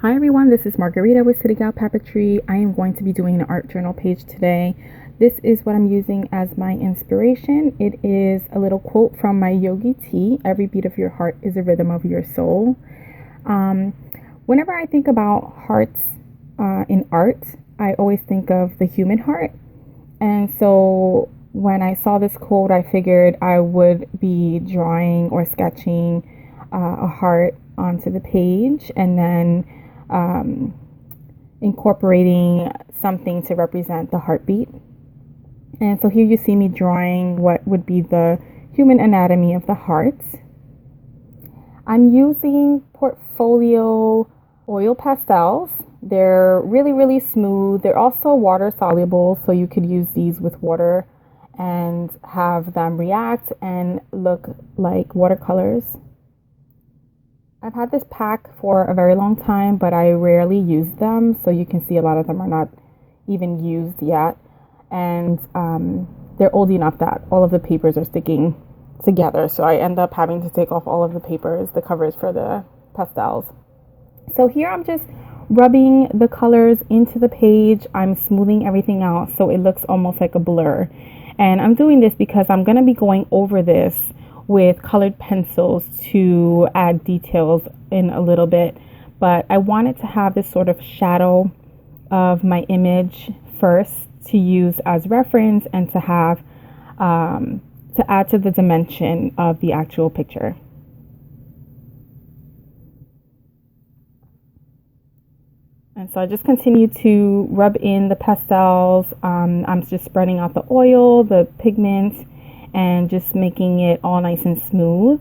Hi everyone, this is Margarita with City Gal Papeterie. I am going to be doing an art journal page today. This is what I'm using as my inspiration. It is a little quote from my Yogi tea. Every beat of your heart is a rhythm of your soul. Um, Whenever I think about hearts in art, I always think of the human heart. And so when I saw this quote, I figured I would be drawing or sketching a heart onto the page and then um, incorporating something to represent the heartbeat. And so here you see me drawing what would be the human anatomy of the heart. I'm using portfolio oil pastels. They're really, really smooth. They're also water soluble, so you could use these with water and have them react and look like watercolors. I've had this pack for a very long time, but I rarely use them, so you can see a lot of them are not even used yet. And they're old enough that all of the papers are sticking together, so I end up having to take off all of the papers, the covers for the pastels. So here I'm just rubbing the colors into the page. I'm smoothing everything out so it looks almost like a blur. And I'm doing this because I'm going to be going over this with colored pencils to add details in a little bit. But I wanted to have this sort of shadow of my image first to use as reference and to have to add to the dimension of the actual picture. And so I just continue to rub in the pastels. I'm just spreading out the oil, the pigment, and just making it all nice and smooth.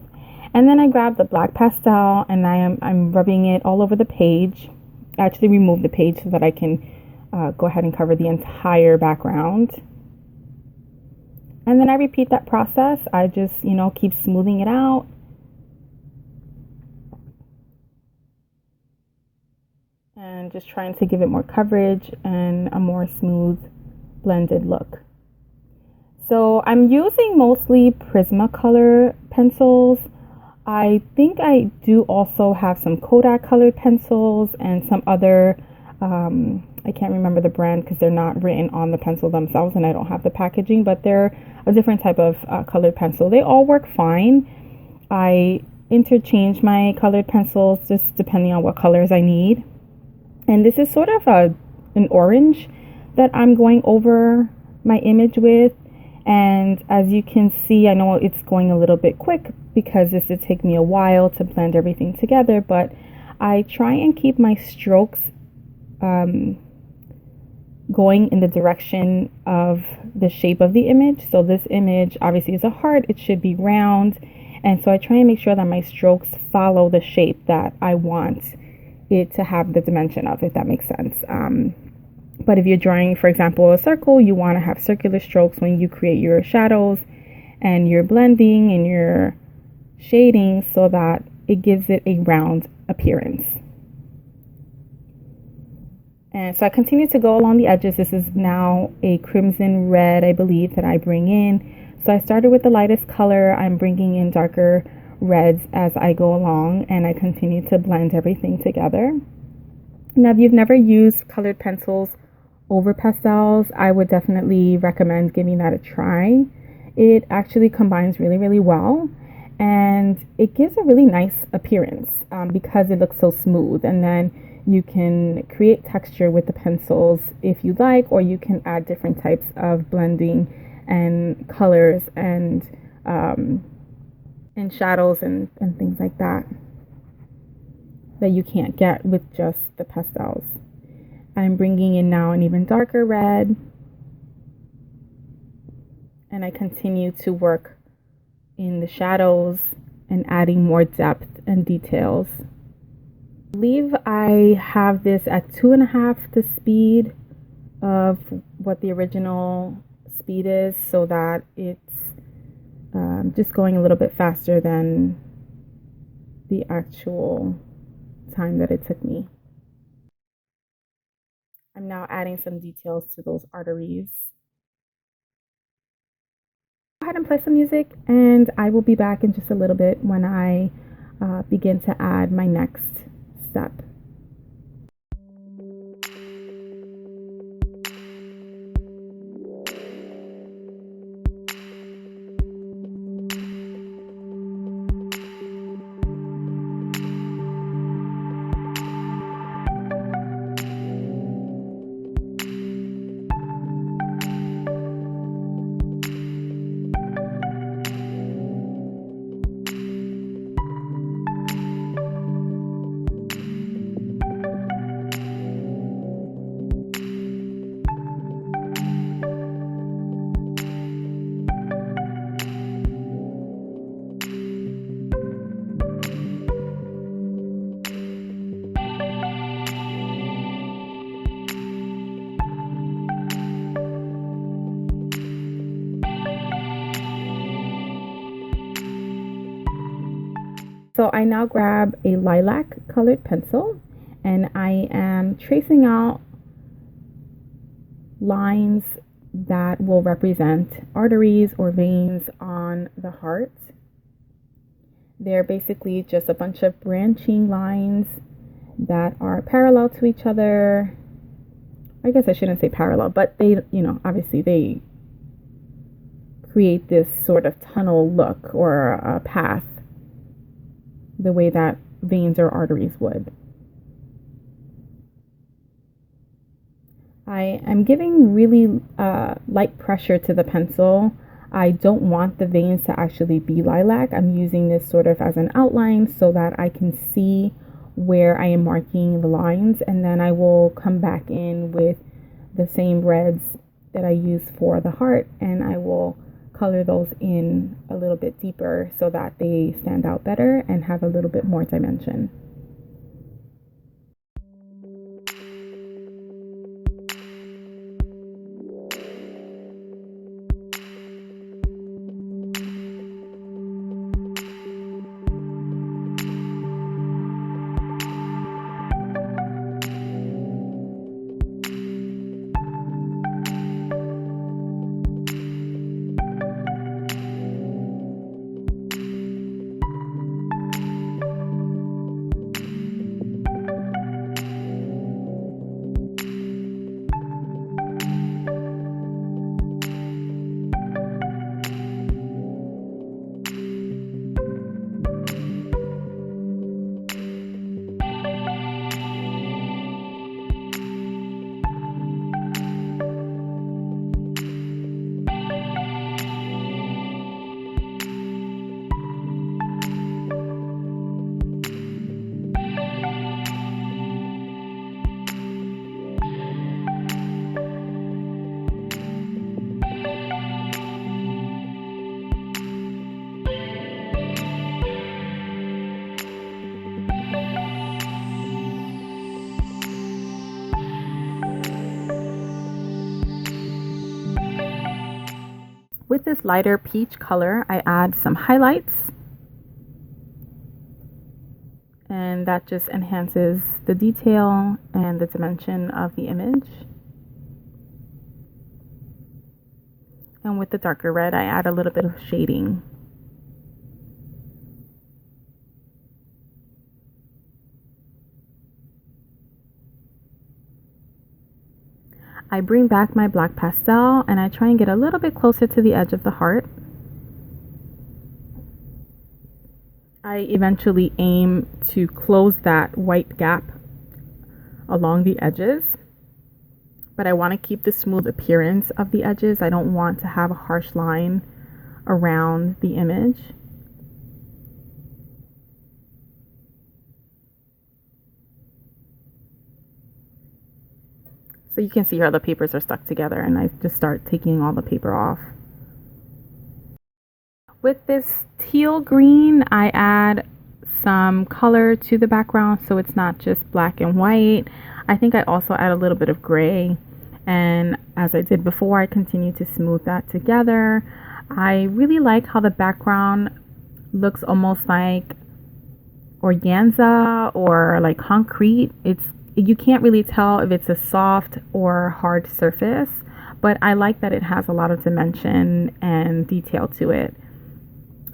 And then I grab the black pastel and I'm rubbing it all over the page. I actually remove the page so that I can go ahead and cover the entire background. And then I repeat that process. I just, keep smoothing it out. And just trying to give it more coverage and a more smooth blended look. So I'm using mostly Prismacolor pencils. I think I do also have some Kodak colored pencils and some other, I can't remember the brand because they're not written on the pencil themselves and I don't have the packaging, but they're a different type of colored pencil. They all work fine. I interchange my colored pencils just depending on what colors I need. And this is sort of an orange that I'm going over my image with. And as you can see, I know it's going a little bit quick because this would take me a while to blend everything together. But I try and keep my strokes going in the direction of the shape of the image. So this image obviously is a heart. It should be round. And so I try and make sure that my strokes follow the shape that I want it to have the dimension of, if that makes sense. But if you're drawing, for example, a circle, you want to have circular strokes when you create your shadows and your blending and your shading so that it gives it a round appearance. And so I continue to go along the edges. This is now a crimson red, I believe, that I bring in. So I started with the lightest color. I'm bringing in darker reds as I go along, and I continue to blend everything together. Now, if you've never used colored pencils over pastels, I would definitely recommend giving that a try. It actually combines really, really well, and it gives a really nice appearance because it looks so smooth. And then you can create texture with the pencils if you like, or you can add different types of blending and colors and shadows and things like that you can't get with just the pastels. I'm bringing in now an even darker red, and I continue to work in the shadows and adding more depth and details. I believe I have this at 2.5 the speed of what the original speed is, so that it's just going a little bit faster than the actual time that it took me. I'm now adding some details to those arteries. Go ahead and play some music, and I will be back in just a little bit when I begin to add my next step. So I now grab a lilac colored pencil and I am tracing out lines that will represent arteries or veins on the heart. They're basically just a bunch of branching lines that are parallel to each other. I guess I shouldn't say parallel, but they, obviously they create this sort of tunnel look or a path the way that veins or arteries would. I am giving really light pressure to the pencil. I don't want the veins to actually be lilac. I'm using this sort of as an outline so that I can see where I am marking the lines, and then I will come back in with the same reds that I use for the heart, and I will color those in a little bit deeper so that they stand out better and have a little bit more dimension. With this lighter peach color, I add some highlights, and that just enhances the detail and the dimension of the image. And with the darker red, I add a little bit of shading. I bring back my black pastel and I try and get a little bit closer to the edge of the heart. I eventually aim to close that white gap along the edges, but I want to keep the smooth appearance of the edges. I don't want to have a harsh line around the image. So you can see how the papers are stuck together, and I just start taking all the paper off. With this teal green, I add some color to the background so it's not just black and white. I think I also add a little bit of gray, and as I did before, I continue to smooth that together. I really like how the background looks almost like organza or like concrete. You can't really tell if it's a soft or hard surface, but I like that it has a lot of dimension and detail to it.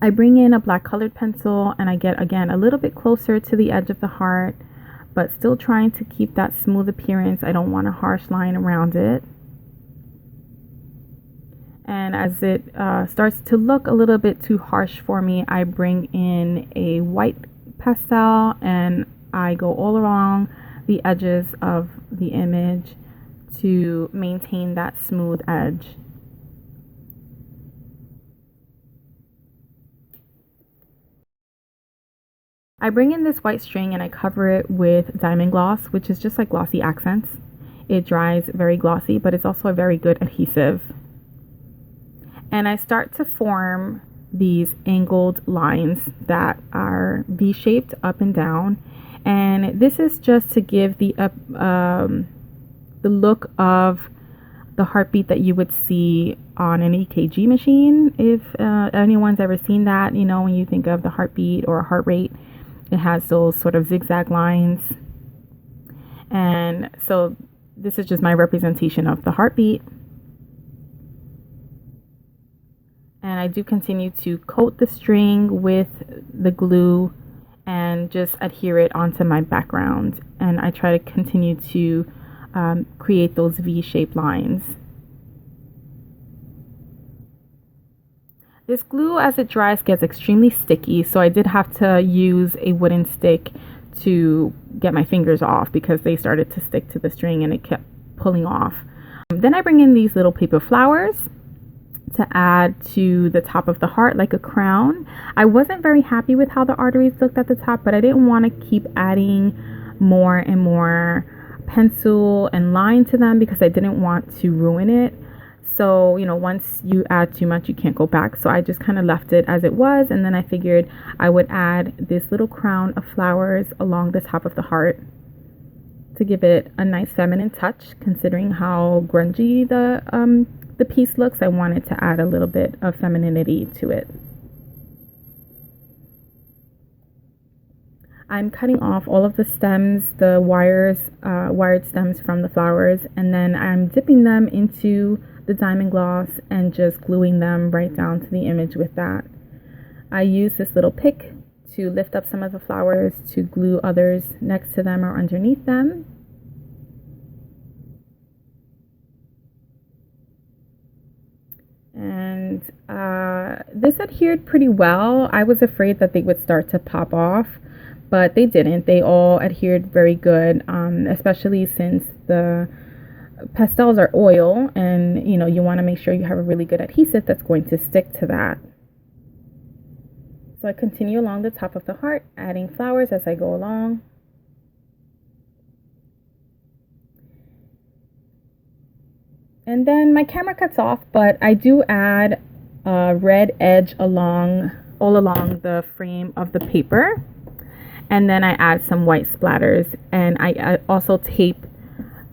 I bring in a black colored pencil and I get again a little bit closer to the edge of the heart, but still trying to keep that smooth appearance. I don't want a harsh line around it. And as it starts to look a little bit too harsh for me, I bring in a white pastel and I go all along the edges of the image to maintain that smooth edge. I bring in this white string and I cover it with diamond gloss, which is just like glossy accents. It dries very glossy, but it's also a very good adhesive. And I start to form these angled lines that are V-shaped up and down. And this is just to give the look of the heartbeat that you would see on an EKG machine. If anyone's ever seen that, when you think of the heartbeat or heart rate, It has those sort of zigzag lines. And so this is just my representation of the heartbeat. And I do continue to coat the string with the glue and just adhere it onto my background. And I try to continue to create those V-shaped lines. This glue, as it dries, gets extremely sticky, so I did have to use a wooden stick to get my fingers off because they started to stick to the string and it kept pulling off. Then I bring in these little paper flowers to add to the top of the heart like a crown. I wasn't very happy with how the arteries looked at the top, but I didn't want to keep adding more and more pencil and line to them because I didn't want to ruin it. So, you know, once you add too much, you can't go back. So I just kind of left it as it was. And then I figured I would add this little crown of flowers along the top of the heart to give it a nice feminine touch, considering how grungy the piece looks. I wanted to add a little bit of femininity to it. I'm cutting off all of the stems, the wired stems from the flowers, and then I'm dipping them into the diamond gloss and just gluing them right down to the image with that. I use this little pick to lift up some of the flowers, to glue others next to them or underneath them. And this adhered pretty well. I was afraid that they would start to pop off, but they didn't. They all adhered very good, especially since the pastels are oil, and you know, you want to make sure you have a really good adhesive that's going to stick to that. So I continue along the top of the heart, adding flowers as I go along. And then my camera cuts off, but I do add a red edge all along the frame of the paper. And then I add some white splatters, and I also tape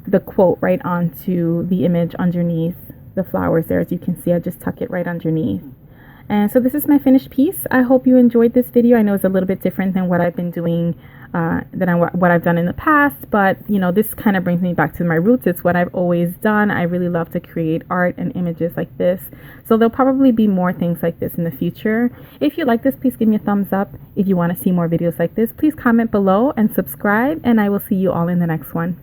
the quote right onto the image underneath the flowers there. As you can see, I just tuck it right underneath. And so this is my finished piece. I hope you enjoyed this video. I know it's a little bit different than what I've been doing, what I've done in the past, but you know, this kind of brings me back to my roots. It's what I've always done. I really love to create art and images like this. So there'll probably be more things like this in the future. If you like this, please give me a thumbs up. If you want to see more videos like this, please comment below and subscribe, and I will see you all in the next one.